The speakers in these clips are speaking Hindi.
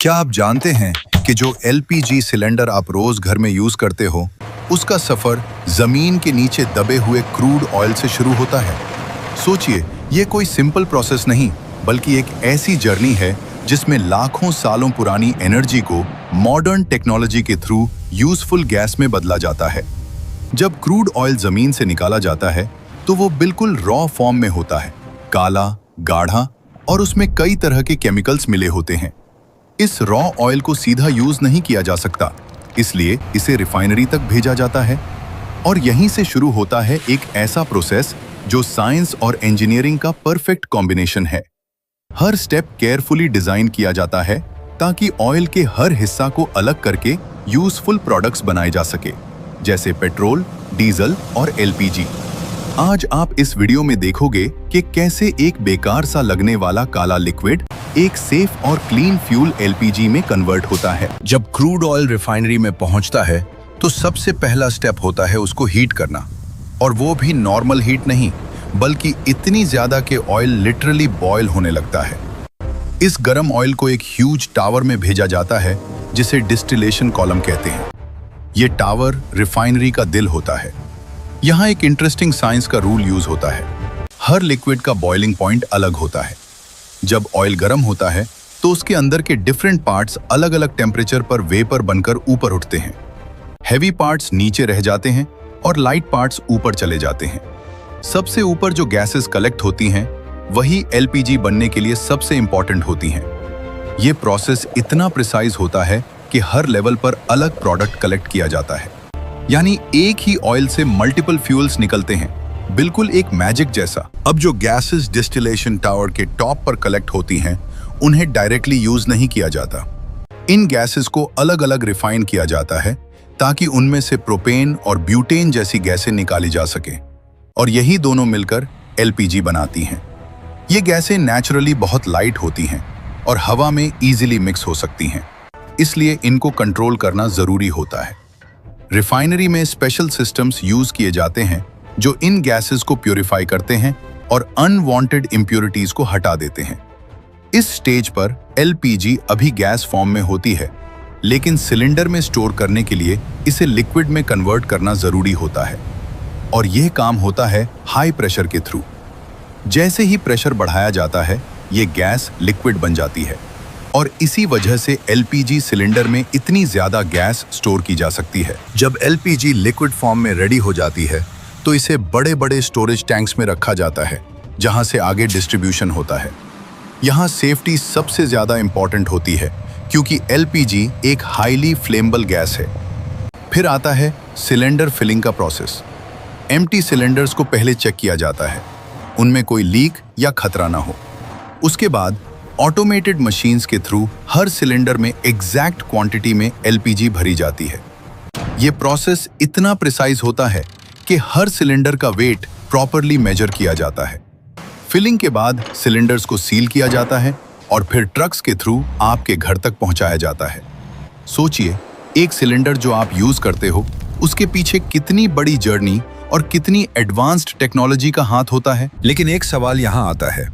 क्या आप जानते हैं कि जो एलपीजी सिलेंडर आप रोज घर में यूज करते हो, उसका सफर जमीन के नीचे दबे हुए क्रूड ऑयल से शुरू होता है। सोचिए, ये कोई सिंपल प्रोसेस नहीं, बल्कि एक ऐसी जर्नी है जिसमें लाखों सालों पुरानी एनर्जी को मॉडर्न टेक्नोलॉजी के थ्रू यूजफुल गैस में बदला जाता है। जब क्रूड ऑयल जमीन से निकाला जाता है तो वो बिल्कुल रॉ फॉर्म में होता है, काला, गाढ़ा और उसमें कई तरह के केमिकल्स मिले होते हैं। इस रॉ ऑयल को सीधा यूज नहीं किया जा सकता, इसलिए इसे रिफाइनरी तक भेजा जाता है और यहीं से शुरू होता है एक ऐसा प्रोसेस जो साइंस और इंजीनियरिंग का परफेक्ट कॉम्बिनेशन है। हर स्टेप केयरफुली डिजाइन किया जाता है ताकि ऑयल के हर हिस्सा को अलग करके यूजफुल प्रोडक्ट्स बनाए जा सके, जैसे पेट्रोल, डीजल और एलपीजी। आज आप इस वीडियो में देखोगे कि कैसे एक बेकार सा लगने वाला काला लिक्विड एक सेफ और क्लीन फ्यूल एलपीजी में कन्वर्ट होता है। जब क्रूड ऑयल रिफाइनरी में पहुंचता है तो सबसे पहला स्टेप होता है उसको हीट करना, और वो भी नॉर्मल हीट नहीं, बल्कि इतनी ज्यादा कि ऑयल लिटरली बॉयल होने लगता है। इस गर्म ऑयल को एक ह्यूज टावर में भेजा जाता है जिसे डिस्टिलेशन कॉलम कहते हैं। ये टावर रिफाइनरी का दिल होता है। यहाँ एक इंटरेस्टिंग साइंस का रूल यूज होता है। हर लिक्विड का बॉइलिंग पॉइंट अलग होता है। जब ऑयल गर्म होता है तो उसके अंदर के डिफरेंट पार्ट्स अलग अलग टेम्परेचर पर वेपर बनकर ऊपर उठते हैं। हैवी पार्ट्स नीचे रह जाते हैं और लाइट पार्ट्स ऊपर चले जाते हैं। सबसे ऊपर जो गैसेस कलेक्ट होती हैं वही एलपीजी बनने के लिए सबसे इंपॉर्टेंट होती हैं। ये प्रोसेस इतना प्रिसाइज होता है कि हर लेवल पर अलग प्रोडक्ट कलेक्ट किया जाता है, यानी एक ही ऑयल से मल्टीपल फ्यूल्स निकलते हैं, बिल्कुल एक मैजिक जैसा। अब जो गैसेस डिस्टिलेशन टावर के टॉप पर कलेक्ट होती हैं, उन्हें डायरेक्टली यूज नहीं किया जाता। इन गैसेस को अलग अलग रिफाइन किया जाता है ताकि उनमें से प्रोपेन और ब्यूटेन जैसी गैसें निकाली जा सके, और यही दोनों मिलकर एलपीजी बनाती हैं। ये गैसें नेचुरली बहुत लाइट होती हैं और हवा में इजीली मिक्स हो सकती हैं, इसलिए इनको कंट्रोल करना जरूरी होता है। रिफाइनरी में स्पेशल सिस्टम्स यूज किए जाते हैं जो इन गैसेस को प्यूरिफाई करते हैं और अनवांटेड इंप्योरिटीज को हटा देते हैं। इस स्टेज पर एलपीजी अभी गैस फॉर्म में होती है, लेकिन सिलेंडर में स्टोर करने के लिए इसे लिक्विड में कन्वर्ट करना जरूरी होता है, और यह काम होता है हाई प्रेशर के थ्रू। जैसे ही प्रेशर बढ़ाया जाता है, ये गैस लिक्विड बन जाती है, और इसी वजह से एलपीजी सिलेंडर में इतनी ज्यादा गैस स्टोर की जा सकती है। जब एलपीजी लिक्विड फॉर्म में रेडी हो जाती है तो इसे बड़े बड़े स्टोरेज टैंक्स में रखा जाता है, जहां से आगे डिस्ट्रीब्यूशन होता है। यहाँ सेफ्टी सबसे ज्यादा इंपॉर्टेंट होती है, क्योंकि एलपीजी एक हाईली फ्लेमेबल गैस है। फिर आता है सिलेंडर फिलिंग का प्रोसेस। एम्प्टी सिलेंडर्स को पहले चेक किया जाता है, उनमें कोई लीक या खतरा ना हो। उसके बाद ऑटोमेटेड मशीन्स के थ्रू हर सिलेंडर में एग्जैक्ट क्वांटिटी में एलपीजी भरी जाती है। ये प्रोसेस इतना प्रिसाइज होता है कि हर सिलेंडर का वेट प्रॉपरली मेजर किया जाता है। फिलिंग के बाद सिलेंडर्स को सील किया जाता है और फिर ट्रक्स के थ्रू आपके घर तक पहुंचाया जाता है। सोचिए, एक सिलेंडर जो आप यूज करते हो, उसके पीछे कितनी बड़ी जर्नी और कितनी एडवांस्ड टेक्नोलॉजी का हाथ होता है। लेकिन एक सवाल यहाँ आता है,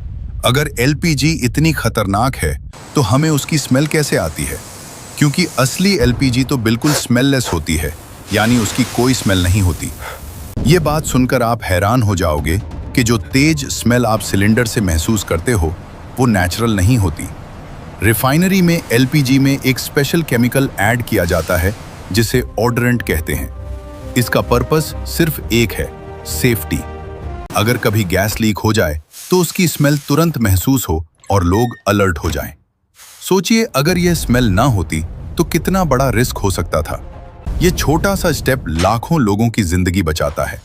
अगर एलपीजी इतनी खतरनाक है तो हमें उसकी स्मेल कैसे आती है? क्योंकि असली एलपीजी तो बिल्कुल स्मेललेस होती है, यानी उसकी कोई स्मेल नहीं होती। ये बात सुनकर आप हैरान हो जाओगे कि जो तेज स्मेल आप सिलेंडर से महसूस करते हो वो नेचुरल नहीं होती। रिफाइनरी में एलपीजी में एक स्पेशल केमिकल ऐड किया जाता है जिसे ऑडरेंट कहते हैं। इसका पर्पस सिर्फ एक है, सेफ्टी। अगर कभी गैस लीक हो जाए तो उसकी स्मेल तुरंत महसूस हो और लोग अलर्ट हो जाएं। सोचिए, अगर यह स्मेल ना होती तो कितना बड़ा रिस्क हो सकता था। ये छोटा सा स्टेप लाखों लोगों की जिंदगी बचाता है।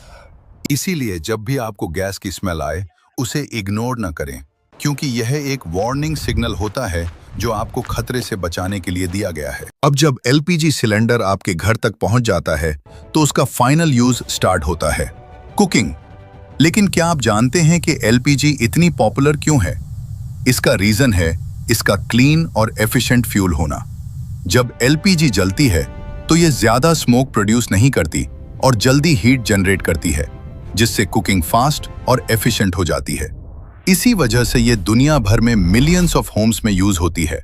इसीलिए जब भी आपको गैस की स्मेल आए, उसे इग्नोर न करें, क्योंकि यह एक वार्निंग सिग्नल होता है जो आपको खतरे से बचाने के लिए दिया गया है। अब जब एलपीजी सिलेंडर आपके घर तक पहुंच जाता है तो उसका फाइनल यूज स्टार्ट होता है, कुकिंग। लेकिन क्या आप जानते हैं कि एलपीजी इतनी पॉपुलर क्यों है? इसका रीजन है इसका क्लीन और एफिशिएंट फ्यूल होना। जब एलपीजी जलती है तो ये ज्यादा स्मोक प्रोड्यूस नहीं करती और जल्दी हीट जनरेट करती है, जिससे कुकिंग फास्ट और एफिशिएंट हो जाती है। इसी वजह से ये दुनिया भर में मिलियंस ऑफ होम्स में यूज होती है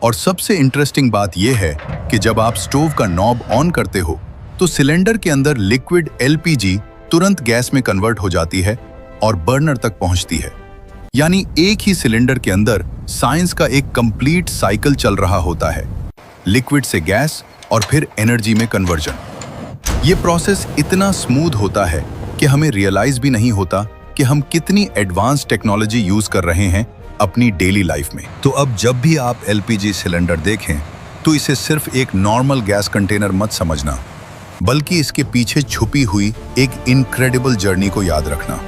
और सबसे इंटरेस्टिंग बात यह है कि जब आप स्टोव का नॉब ऑन करते हो तो सिलेंडर के अंदर लिक्विड एलपीजी तुरंत गैस में कन्वर्ट हो जाती है और बर्नर तक पहुंचती है। यानी एक ही सिलेंडर के अंदर साइंस का एक कंप्लीट साइकिल चल रहा होता है, लिक्विड से गैस और फिर एनर्जी में कन्वर्जन। ये प्रोसेस इतना स्मूथ होता है कि हमें रियलाइज भी नहीं होता कि हम कितनी एडवांस टेक्नोलॉजी यूज कर रहे हैं अपनी डेली लाइफ में। तो अब जब भी आप एलपीजी सिलेंडर देखें तो इसे सिर्फ एक नॉर्मल गैस कंटेनर मत समझना, बल्कि इसके पीछे छुपी हुई एक इनक्रेडिबल जर्नी को याद रखना।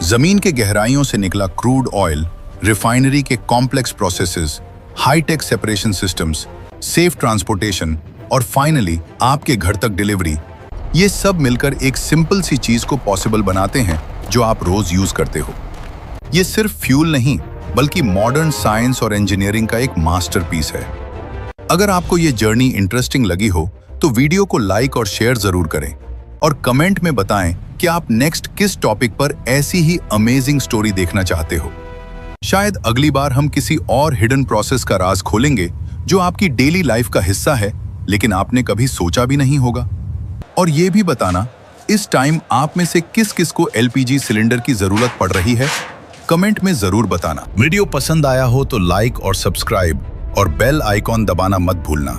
जमीन के गहराइयों से निकला क्रूड ऑयल, रिफाइनरी के complex processes, hi tech separation systems, safe transportation और फाइनली आपके घर तक डिलीवरी, ये सब मिलकर एक सिंपल सी चीज को पॉसिबल बनाते हैं जो आप रोज यूज करते हो। ये सिर्फ फ्यूल नहीं बल्कि मॉडर्न साइंस और इंजीनियरिंग का एक मास्टरपीस है। अगर आपको ये जर्नी इंटरेस्टिंग लगी हो तो वीडियो को लाइक और शेयर जरूर करें और कमेंट में बताएं कि आप नेक्स्ट किस टॉपिक पर ऐसी ही अमेजिंग स्टोरी देखना चाहते हो। शायद अगली बार हम किसी और हिडन प्रोसेस का राज खोलेंगे जो आपकी डेली लाइफ का हिस्सा है लेकिन आपने कभी सोचा भी नहीं होगा। और ये भी बताना इस टाइम आप में से किस किस को एलपीजी सिलेंडर की जरूरत पड़ रही है, कमेंट में जरूर बताना। वीडियो पसंद आया हो तो लाइक और सब्सक्राइब और बेल आइकॉन दबाना मत भूलना।